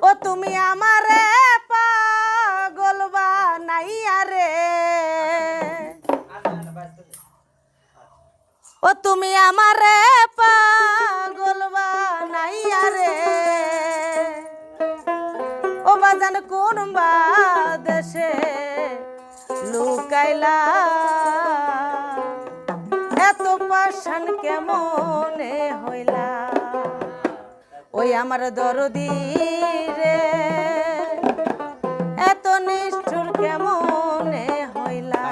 ও তুমি আমারে পাগল বানাইয়া রে, ও তুমি আমারে পাগল বানাইয়া রে, ও বাজান কোন দেশে লুকাইলা, এত পাশান কেমনে হইলা, ওই আমার দরদি রে এত নিষ্ঠুর কেমনে হইলা,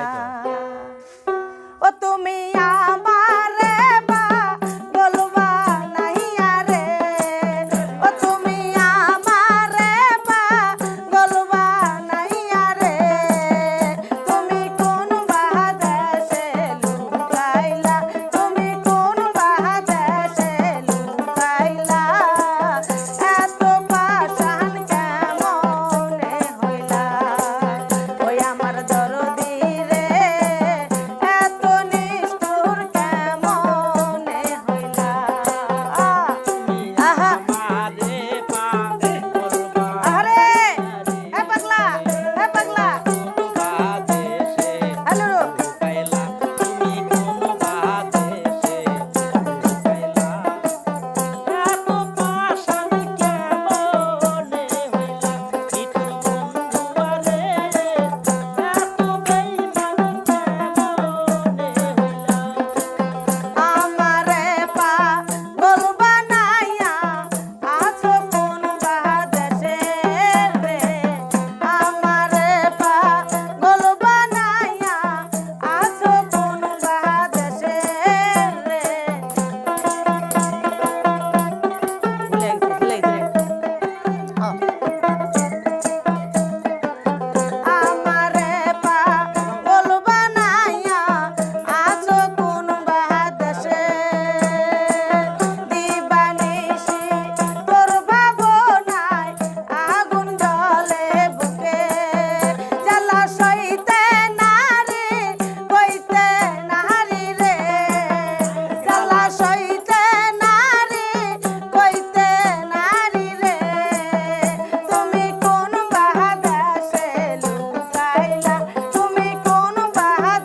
ও তুমি আমারে পাগল বানাইয়া রে, ও তুমি আমারে পাগল বানাইয়া রে, তুমি কোন দেশে লুকাইলা, তুমি কোন দেশে লুকাইলা, এত পাশান কেমনে হইলা, ওই আমার দরদি রে এত নিষ্ঠুর কেমনে হইলা, আহা আরে এ পাগলা এ পাগলা হ্যালো আমারে পাগল বানাইয়া আছো কোন দেশে রে, আমারে পাগল বানাইয়া আছো কোন দেশে রে, আমারে পাগল বানাইয়া আছো কোন দেশে, দিবানিশি তোর ভাবনায় আগুন জ্বলে বুকে, জ্বালা সইতে নারী কইতে নারী রে, জ্বালা সইতে নারী কইতে নারী রে, তুমি কোন দেশে লুকাইলা, তুমি কোন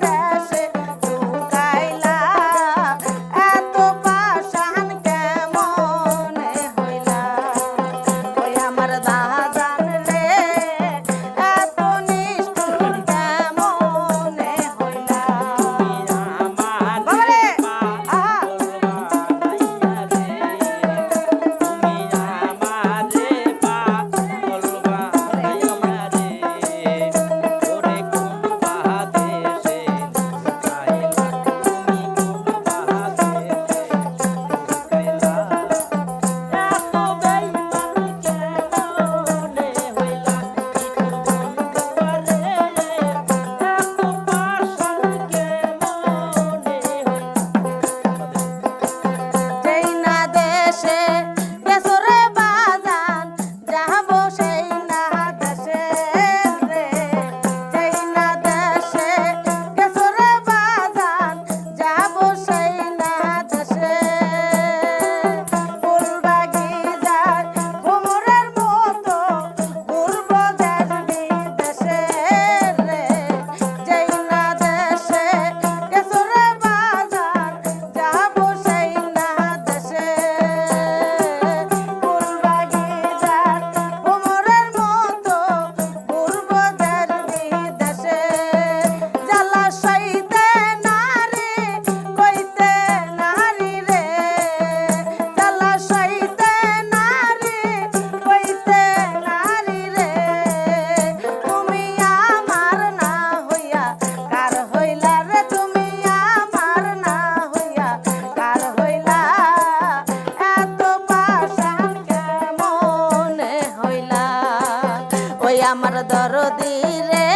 দেশে লুকাইলা, এত পাশান কেমনে হইলা, ওই আমার দাদান রে এত নিষ্ঠুর কেমনে হইলা, বাবারে আহা যেই না দেশে গেছরে বাজান যাবো সেই না দেশে রে, যেই না দেশে গেছরে বাজান যাবো সেই না দেশে, ফুল বাগিচার ভ্রমরের মতো ঘুরবো দেশ বিদেশে রে, যেই না দেশে গেছরে বাজান যাবো সেই না দেশে, ফুল বাগিচার ভ্রমরের মতো ঘুরবো দেশ বিদেশে, জ্বালা সইতে নারী কইতে নারী রে, জ্বালা সইতে নারী কইতে নারী রে, তুমি আমার না হইয়া কার হইলা রে, তুমি আমার না হইয়া কার হইলা, এত পাশান কেমনে হইলা, ওই আমার দরদি রে